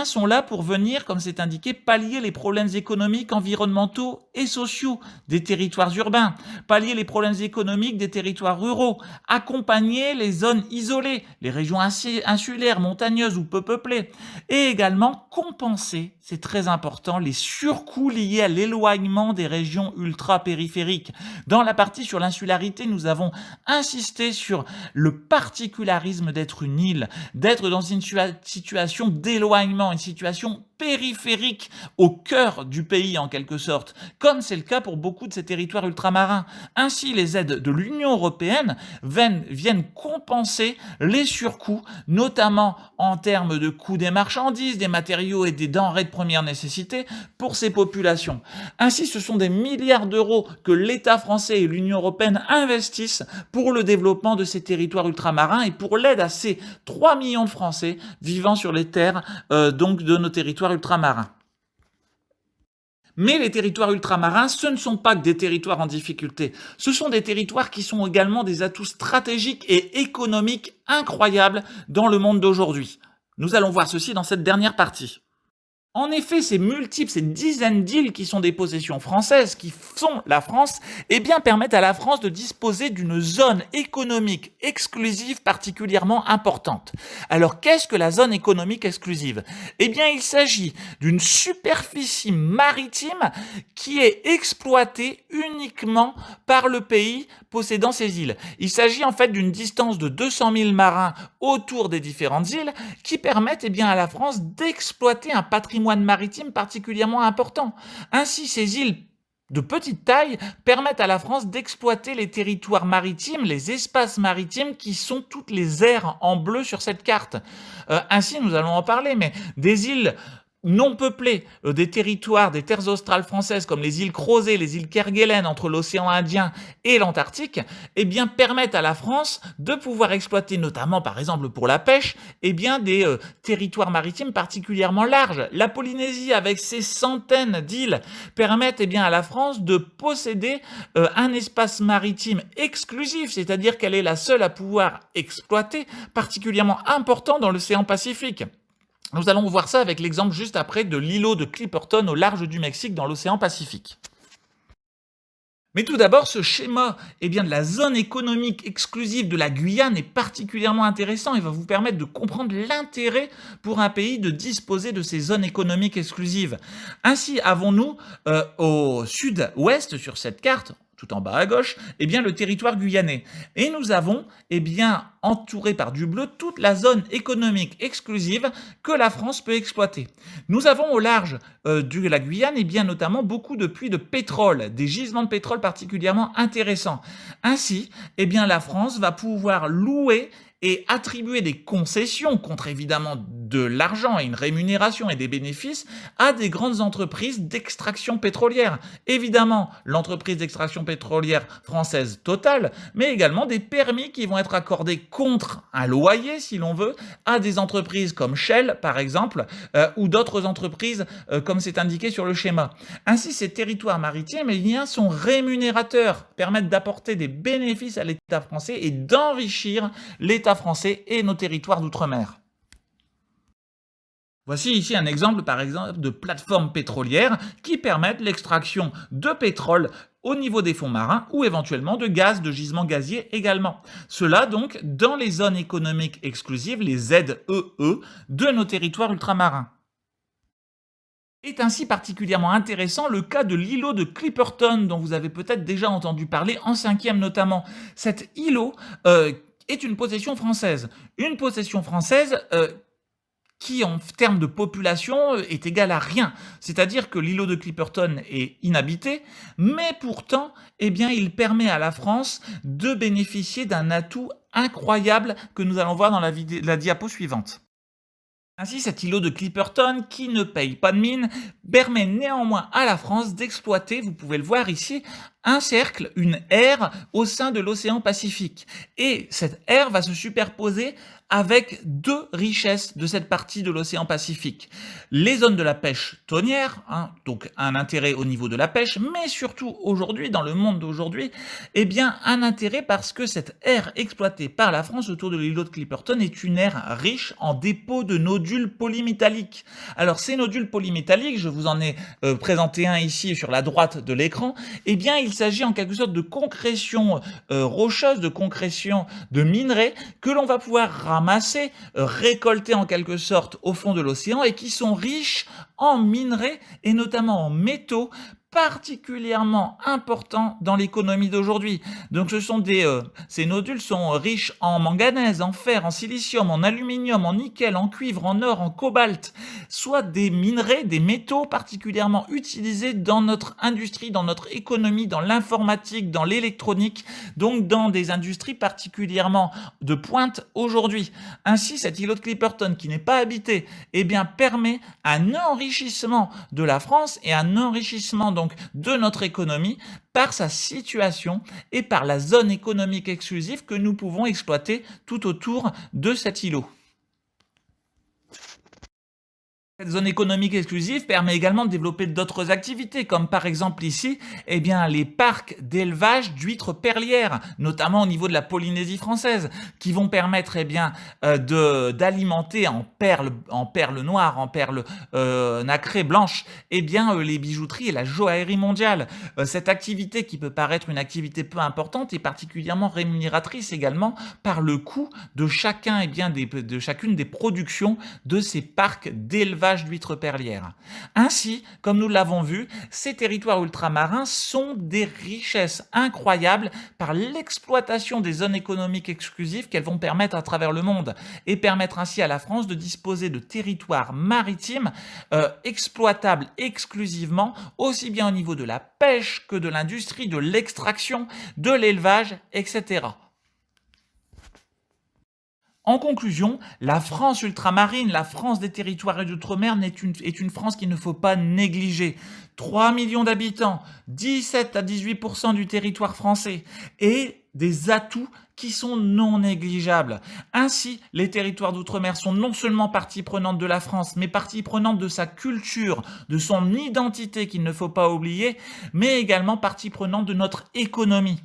sont là pour venir, comme c'est indiqué, pallier les problèmes économiques, environnementaux et sociaux des territoires urbains, pallier les problèmes économiques des territoires ruraux, accompagner les zones isolées, les régions insulaires, montagneuses ou peu peuplées, et également compenser, c'est très important, les surcoûts liés à l'éloignement des régions ultra-périphériques. Dans la partie sur l'insularité, nous avons insisté sur le particularisme d'être une île, d'être dans une situation d'éloignement, une situation périphérique au cœur du pays en quelque sorte, comme c'est le cas pour beaucoup de ces territoires ultramarins. Ainsi, les aides de l'Union européenne viennent compenser les surcoûts, notamment en termes de coûts des marchandises, des matériaux et des denrées de première nécessité pour ces populations. Ainsi, ce sont des milliards d'euros que l'État français et l'Union européenne investissent pour le développement de ces territoires ultramarins et pour l'aide à ces 3 millions de Français vivant sur les terres donc de nos territoires ultramarins. Mais les territoires ultramarins, ce ne sont pas que des territoires en difficulté. Ce sont des territoires qui sont également des atouts stratégiques et économiques incroyables dans le monde d'aujourd'hui. Nous allons voir ceci dans cette dernière partie. En effet, ces dizaines d'îles qui sont des possessions françaises, qui sont la France, permettent à la France de disposer d'une zone économique exclusive particulièrement importante. Alors, qu'est-ce que la zone économique exclusive ? Il s'agit d'une superficie maritime qui est exploitée uniquement par le pays possédant ces îles. Il s'agit en fait d'une distance de 200 000 marins autour des différentes îles qui permettent à la France d'exploiter un patrimoine maritime particulièrement important. Ainsi, ces îles de petite taille permettent à la France d'exploiter les territoires maritimes, les espaces maritimes qui sont toutes les aires en bleu sur cette carte. Ainsi, nous allons en parler, mais des îles non peuplées, des territoires, des terres australes françaises comme les îles Crozet, les îles Kerguelen entre l'océan Indien et l'Antarctique, permettent à la France de pouvoir exploiter, notamment par exemple pour la pêche, des territoires maritimes particulièrement larges. La Polynésie, avec ses centaines d'îles, permettent à la France de posséder un espace maritime exclusif, c'est-à-dire qu'elle est la seule à pouvoir exploiter, particulièrement important dans l'océan Pacifique. Nous allons voir ça avec l'exemple juste après de l'îlot de Clipperton au large du Mexique dans l'océan Pacifique. Mais tout d'abord, ce schéma de la zone économique exclusive de la Guyane est particulièrement intéressant et va vous permettre de comprendre l'intérêt pour un pays de disposer de ces zones économiques exclusives. Ainsi, avons-nous au sud-ouest sur cette carte, tout en bas à gauche, le territoire guyanais. Et nous avons, entouré par du bleu, toute la zone économique exclusive que la France peut exploiter. Nous avons au large de la Guyane, notamment beaucoup de puits de pétrole, des gisements de pétrole particulièrement intéressants. Ainsi, la France va pouvoir louer et attribuer des concessions contre évidemment de l'argent et une rémunération et des bénéfices à des grandes entreprises d'extraction pétrolière. Évidemment, l'entreprise d'extraction pétrolière française Total, mais également des permis qui vont être accordés contre un loyer, si l'on veut, à des entreprises comme Shell, par exemple, ou d'autres entreprises, comme c'est indiqué sur le schéma. Ainsi, ces territoires maritimes sont rémunérateurs, permettent d'apporter des bénéfices à l'État français et d'enrichir l'État français et nos territoires d'outre-mer. Voici ici un exemple, par exemple, de plateformes pétrolières qui permettent l'extraction de pétrole au niveau des fonds marins ou éventuellement de gaz, de gisements gaziers également. Cela donc dans les zones économiques exclusives, les ZEE, de nos territoires ultramarins. Est ainsi particulièrement intéressant le cas de l'îlot de Clipperton, dont vous avez peut-être déjà entendu parler, en cinquième notamment. Cet îlot est une possession française. Une possession française qui, en termes de population, est égale à rien. C'est-à-dire que l'îlot de Clipperton est inhabité, mais pourtant, eh bien, il permet à la France de bénéficier d'un atout incroyable que nous allons voir dans la diapo suivante. Ainsi, cet îlot de Clipperton, qui ne paye pas de mine, permet néanmoins à la France d'exploiter, vous pouvez le voir ici, un cercle, une aire au sein de l'océan Pacifique. Et cette aire va se superposer avec deux richesses de cette partie de l'océan Pacifique. Les zones de la pêche tonnière, donc un intérêt au niveau de la pêche, mais surtout aujourd'hui, dans le monde d'aujourd'hui, eh bien un intérêt parce que cette aire exploitée par la France autour de l'îlot de Clipperton est une aire riche en dépôts de nodules polymétalliques. Alors ces nodules polymétalliques, je vous en ai présenté un ici sur la droite de l'écran, eh bien il s'agit en quelque sorte de concrétion rocheuse, de concrétion de minerais que l'on va pouvoir ramasser, récolter en quelque sorte au fond de l'océan et qui sont riches en minerais et notamment en métaux particulièrement importants dans l'économie d'aujourd'hui. Donc ces nodules sont riches en manganèse, en fer, en silicium, en aluminium, en nickel, en cuivre, en or, en cobalt, soit des minerais, des métaux particulièrement utilisés dans notre industrie, dans notre économie, dans l'informatique, dans l'électronique, donc dans des industries particulièrement de pointe aujourd'hui. Ainsi, cet îlot de Clipperton qui n'est pas habité, eh bien, permet un enrichissement de la France et un enrichissement donc de notre économie par sa situation et par la zone économique exclusive que nous pouvons exploiter tout autour de cet îlot. Cette zone économique exclusive permet également de développer d'autres activités, comme par exemple ici, eh bien, les parcs d'élevage d'huîtres perlières, notamment au niveau de la Polynésie française, qui vont permettre eh bien, d'alimenter en perles noires, en perles nacrées blanches, eh bien, les bijouteries et la joaillerie mondiale. Cette activité qui peut paraître une activité peu importante est particulièrement rémunératrice également par le coût de chacun, eh bien, de chacune des productions de ces parcs d'élevage d'huîtres perlières. Ainsi, comme nous l'avons vu, ces territoires ultramarins sont des richesses incroyables par l'exploitation des zones économiques exclusives qu'elles vont permettre à travers le monde et permettre ainsi à la France de disposer de territoires maritimes exploitables exclusivement, aussi bien au niveau de la pêche que de l'industrie, de l'extraction, de l'élevage, etc. En conclusion, la France ultramarine, la France des territoires et d'outre-mer est une France qu'il ne faut pas négliger. 3 millions d'habitants, 17 à 18% du territoire français et des atouts qui sont non négligeables. Ainsi, les territoires d'outre-mer sont non seulement partie prenante de la France, mais partie prenante de sa culture, de son identité qu'il ne faut pas oublier, mais également partie prenante de notre économie.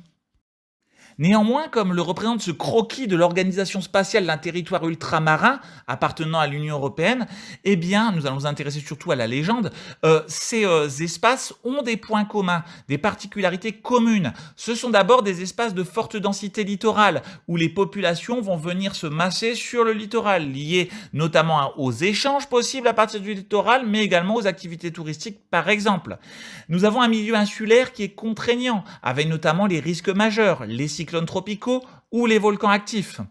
Néanmoins, comme le représente ce croquis de l'Organisation spatiale d'un territoire ultramarin appartenant à l'Union européenne, eh bien, nous allons nous intéresser surtout à la légende, ces espaces ont des points communs, des particularités communes. Ce sont d'abord des espaces de forte densité littorale, où les populations vont venir se masser sur le littoral, liés notamment aux échanges possibles à partir du littoral, mais également aux activités touristiques, par exemple. Nous avons un milieu insulaire qui est contraignant, avec notamment les risques majeurs, les cyclones tropicaux ou les volcans actifs.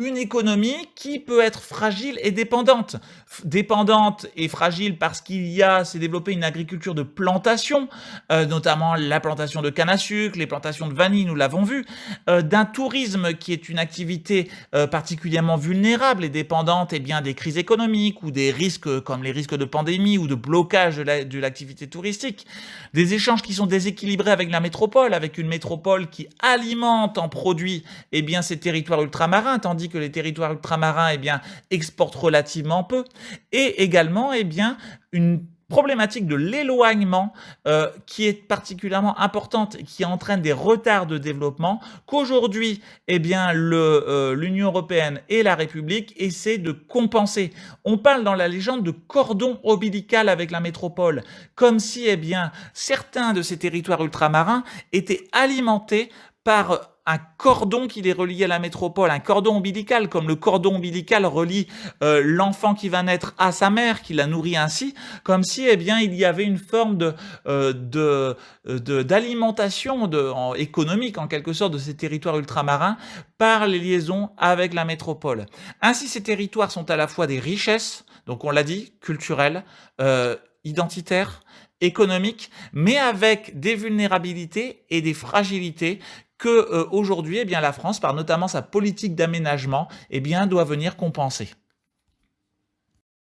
Une économie qui peut être fragile et dépendante. Dépendante et fragile parce s'est développé une agriculture de plantation, notamment la plantation de canne à sucre, les plantations de vanille, nous l'avons vu, d'un tourisme qui est une activité particulièrement vulnérable et dépendante eh bien, des crises économiques ou des risques comme les risques de pandémie ou de blocage de l'activité touristique, des échanges qui sont déséquilibrés avec la métropole, avec une métropole qui alimente en produits eh bien, ces territoires ultramarins, tandis que les territoires ultramarins eh bien, exportent relativement peu, et également eh bien, une problématique de l'éloignement qui est particulièrement importante et qui entraîne des retards de développement qu'aujourd'hui, eh bien, l'Union européenne et la République essaient de compenser. On parle dans la légende de cordon ombilical avec la métropole, comme si, eh bien, certains de ces territoires ultramarins étaient alimentés par un cordon qui les reliait à la métropole, un cordon ombilical, comme le cordon ombilical relie l'enfant qui va naître à sa mère, qui la nourrit ainsi, comme si eh bien, il y avait une forme d'alimentation économique, en quelque sorte, de ces territoires ultramarins par les liaisons avec la métropole. Ainsi, ces territoires sont à la fois des richesses, donc on l'a dit, culturelles, identitaires, économiques, mais avec des vulnérabilités et des fragilités que aujourd'hui, eh bien, la France, par notamment sa politique d'aménagement, eh bien, doit venir compenser.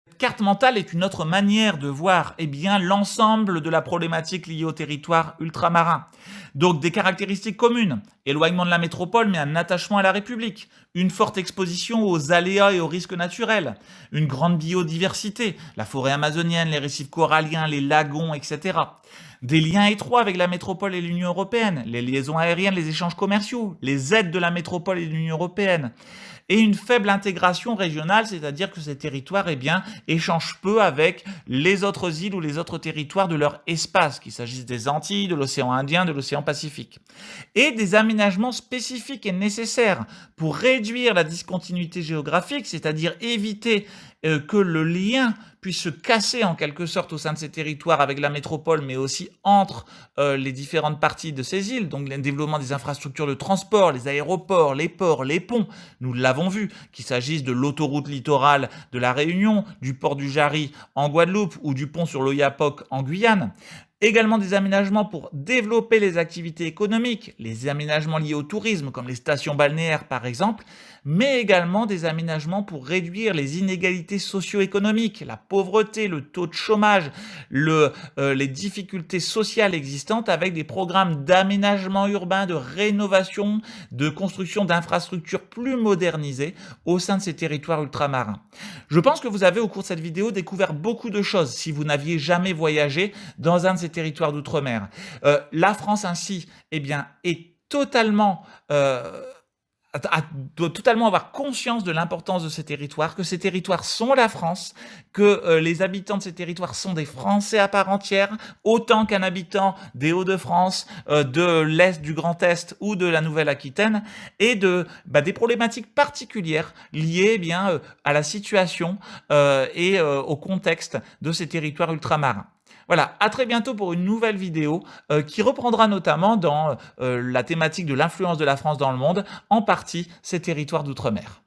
Cette carte mentale est une autre manière de voir eh bien, l'ensemble de la problématique liée au territoire ultramarin. Donc des caractéristiques communes, éloignement de la métropole mais un attachement à la République, une forte exposition aux aléas et aux risques naturels, une grande biodiversité, la forêt amazonienne, les récifs coralliens, les lagons, etc. Des liens étroits avec la métropole et l'Union européenne, les liaisons aériennes, les échanges commerciaux, les aides de la métropole et de l'Union européenne, et une faible intégration régionale, c'est-à-dire que ces territoires eh bien, échangent peu avec les autres îles ou les autres territoires de leur espace, qu'il s'agisse des Antilles, de l'océan Indien, de l'océan Pacifique. Et des aménagements spécifiques et nécessaires pour réduire la discontinuité géographique, c'est-à-dire éviter que le lien puisse se casser en quelque sorte au sein de ces territoires avec la métropole, mais aussi entre les différentes parties de ces îles, donc le développement des infrastructures de transport, les aéroports, les ports, les ponts, nous l'avons vu, qu'il s'agisse de l'autoroute littorale de la Réunion, du port du Jarry en Guadeloupe ou du pont sur l'Oyapock en Guyane. Également des aménagements pour développer les activités économiques, les aménagements liés au tourisme, comme les stations balnéaires par exemple, mais également des aménagements pour réduire les inégalités socio-économiques, la pauvreté, le taux de chômage, les difficultés sociales existantes avec des programmes d'aménagement urbain, de rénovation, de construction d'infrastructures plus modernisées au sein de ces territoires ultramarins. Je pense que vous avez au cours de cette vidéo découvert beaucoup de choses si vous n'aviez jamais voyagé dans un de ces territoires d'outre-mer. La France ainsi eh bien, est totalement doit totalement avoir conscience de l'importance de ces territoires, que ces territoires sont la France, que les habitants de ces territoires sont des Français à part entière, autant qu'un habitant des Hauts-de-France, de l'Est, du Grand Est ou de la Nouvelle-Aquitaine, et des problématiques particulières liées eh bien, à la situation et au contexte de ces territoires ultramarins. Voilà, à très bientôt pour une nouvelle vidéo qui reprendra notamment dans la thématique de l'influence de la France dans le monde, en partie ses territoires d'outre-mer.